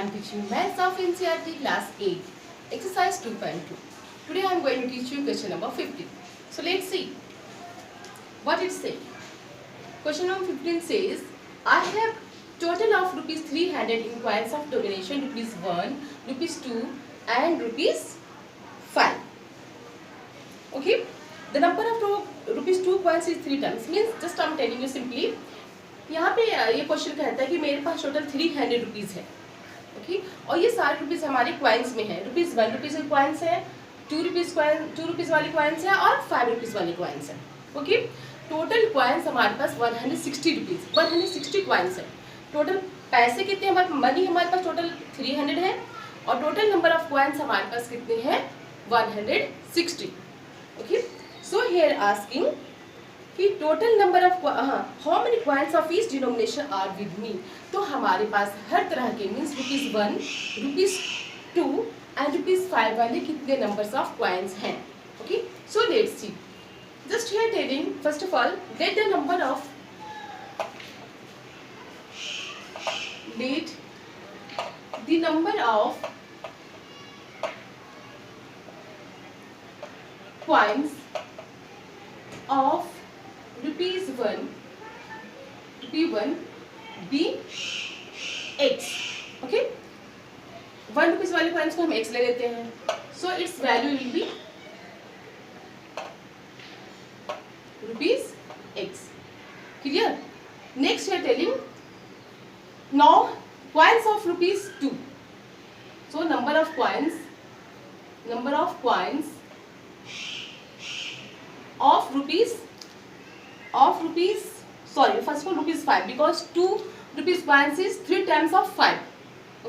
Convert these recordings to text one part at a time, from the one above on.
am teaching Maths of NCERT class 8, exercise 2.2. Today I am going to teach you question number 15. So let's see what it says. Question number 15 says, I have total of rupees 300 in coins of denomination rupees 1, rupees 2 and rupees 5. Okay, the number of rupees 2 coins is 3 times, means just I am telling you simply. यहाँ पे ये question कहता है कि मेरे पास total 300 rupees है, okay, और ये सारे रुपीज़ हमारे क्वाइंस में है. रुपीज़ 1 रुपीज़ के क्वाइंस है, 2 रुपीज़ वाले क्वाइंस है और 5 रुपीज़ वाले क्वाइंस है. ओके, टोटल क्वाइंस हमारे पास 160 रुपीज़ 160 क्वाइंस है. टोटल पैसे कितने हमारे मनी हमारे पास टोटल 300 है और टोटल नंबर ऑफ क्वाइंस हमारे पास कितने हैं 160. ओके, सो हियर आस्किंग कि total number of how many coins of each denomination are with me. तो हमारे पास हर तरह के means rupees 1, rupees 2 and rupees 5 वाले कितने नंबर्स ऑफ क्वाइंस हैं. Okay, so let's see. Just here telling first of all let the number of coins of rupees 1 be x. Okay, 1 rupees वाले कॉइन्स को हम x ले लेते हैं. So its value will be rupees x. Clear. Next we are telling now coins of rupees 2. so number of coins of rupees sorry, first of all rupees 5, because 2 rupees coins is 3 times of 5.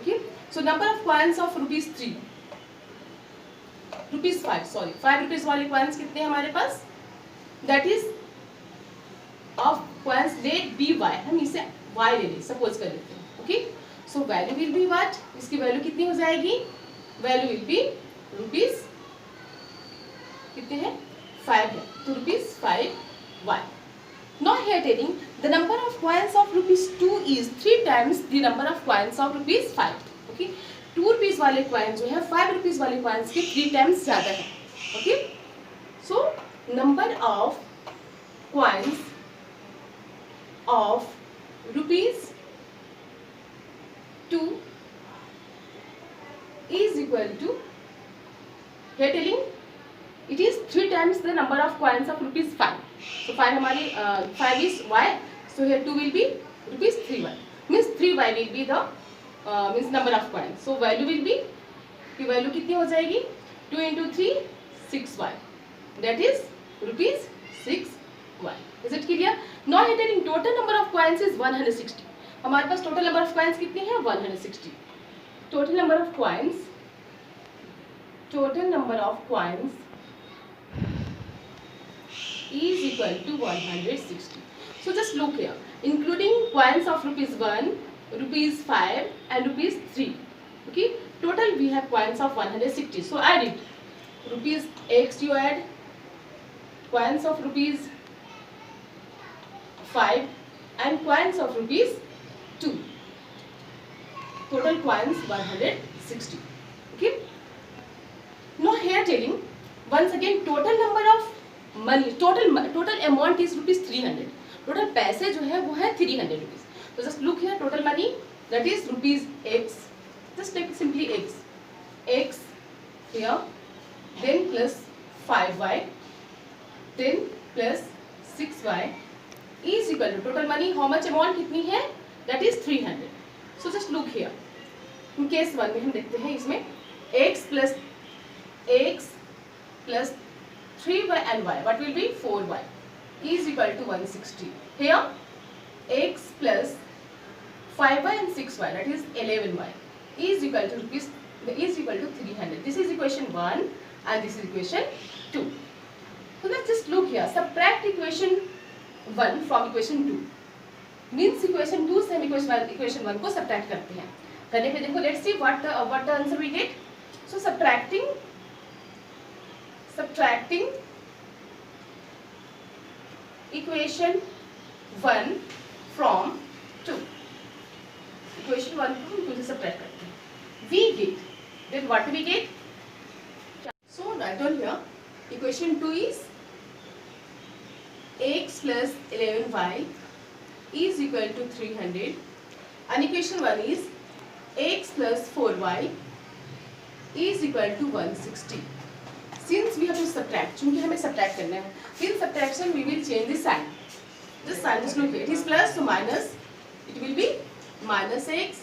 okay, so number of coins of rupees 5 sorry 5 rupees वाले coins कितने हैं हमारे पास, that is of coins let be y. हम इसे y ले लें, suppose कर लेते हैं. Okay, so value will be what, इसकी वैल्यू कितनी हो जाएगी, वैल्यू विल बी रुपीज कितने हैं 5 है, तो rupees 5 y. Now here telling the number of coins of rupees 2 is 3 times the number of coins of rupees 5. okay, 2 rupees वाले coins जो है 5 रुपीज़ वाले coins के 3 times ज़्यादा है. okay, so number of coins of rupees 2 is equal to, here telling it is 3 times the number of coins of rupees 5. so 5 हमारी 5 is y, so here 2 will be rupees 3y, means 3y will be the means number of coins. so value will be, की value कितनी हो जाएगी 2 into 3 6y, that is rupees 6y. is it clear? now here telling total number of coins is 160. हमारे पास total number of coins कितनी है 160. Total number of coins is equal to 160. so just look here, including coins of rupees 1, rupees 5 and rupees 3. okay, total we have coins of 160. so add it, rupees x you add, coins of rupees 5 and coins of rupees 2, total coins 160. okay, now here telling once again total number of money, total amount is rupees 300. total पैसे जो है वो है 300 rupees. so just look here, total money that is rupees x, just take simply x here, then plus 5y, then plus 6y is equal to total money how much amount कितनी है, that is 300. so just look here, in case 1 में हम देखते हैं इसमें x plus 3y and y, what will be 4y is equal to 160. here x plus 5y and 6y, that is 11y is equal to 300. this is equation 1 and this is equation 2. so let's just look here, subtract equation 1 from equation 2, means equation 2 से हम equation 1 को subtract करते हैं. करने पे देखो let's see what the answer we get. so subtracting equation 1 from 2, equation 1 from 2 से subtract करते हैं. we get. Then what we get? So write down here. Equation 2 is x plus 11y is equal to 300. And equation 1 is x plus 4y is equal to 160. Since we have to subtract, चूंकि हमें subtract करना है, in subtraction we will change the sign. This sign, just look here. It is plus, so minus. It will be minus x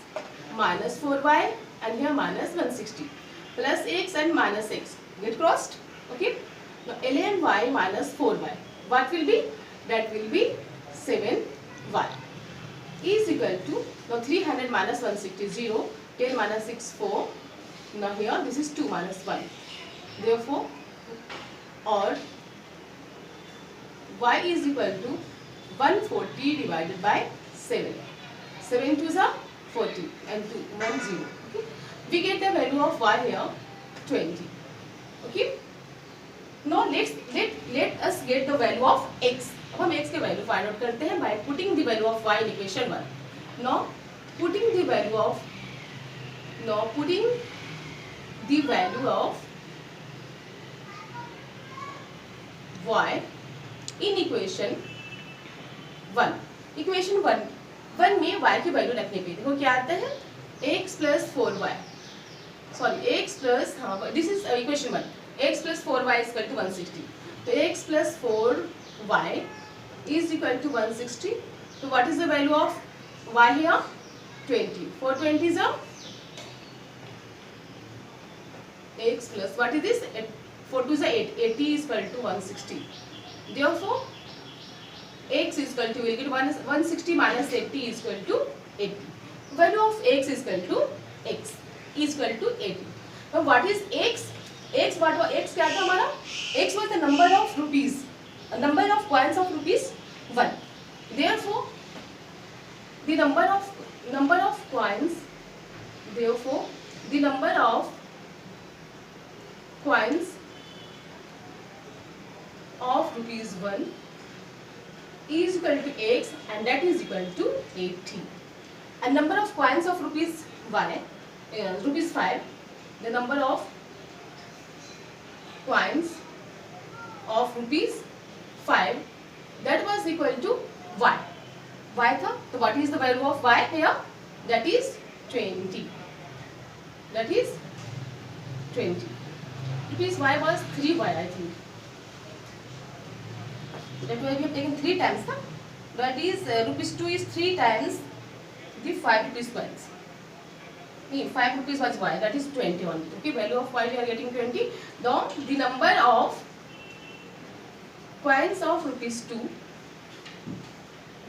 minus 4y and here minus 160. Plus x and minus x get crossed. Okay. Now ln y minus 4y. What will be? That will be 7y is equal to, now 300 minus 160 0. 10 minus 6 4. Now here this is 2 minus 1. Therefore, or y is equal to 140 divided by 7. 7 2s are 40 and 2 1 0. Okay. We get the value of y here 20. Okay. Now let us get the value of x. अब हम x के value find out करते हैं by putting the value of y in equation 1. Now putting the value of y in equation 1. Equation 1 में y की value रखने पे देखो क्या आता है, x plus 4y, sorry x plus, हाँ this is equation 1, x plus 4y is equal to 160. तो x plus 4y is equal to 160. So what is the value of y here? 20. 4 20s are x plus, what is this? 4 2s are 8. 80 is equal to 160. Therefore x is equal to, we get 160 minus 80 is equal to 80. Value of x is equal to 80. Now what is x? X क्या था हमारा? X was the number of rupees, a number of coins of rupees 1. Therefore the number of coins, therefore the number of coins of rupees 1 is equal to x and that is equal to 80. And number of coins of rupees y, rupees 5, the number of coins of rupees 5, that was equal to y. Y था, तो what is the value of y here? That is 20. That is 20. Rupees y was 3y, I think. That way we have taken 3 times, huh? That is rupees 2 is 3 times the 5 rupees coins. 5 rupees was y, that is 20 only. Okay, value of y we are getting 20. Now the number of coins of rupees 2,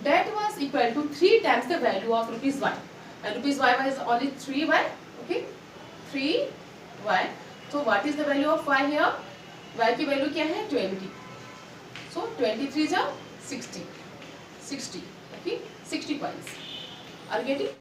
that was equal to 3 times the value of rupees y. And rupees y was only 3y. Okay, 3y. So what is the value of y here? Y की value क्या है? 20. So 23 is 60. Okay, 60 coins. Are you getting?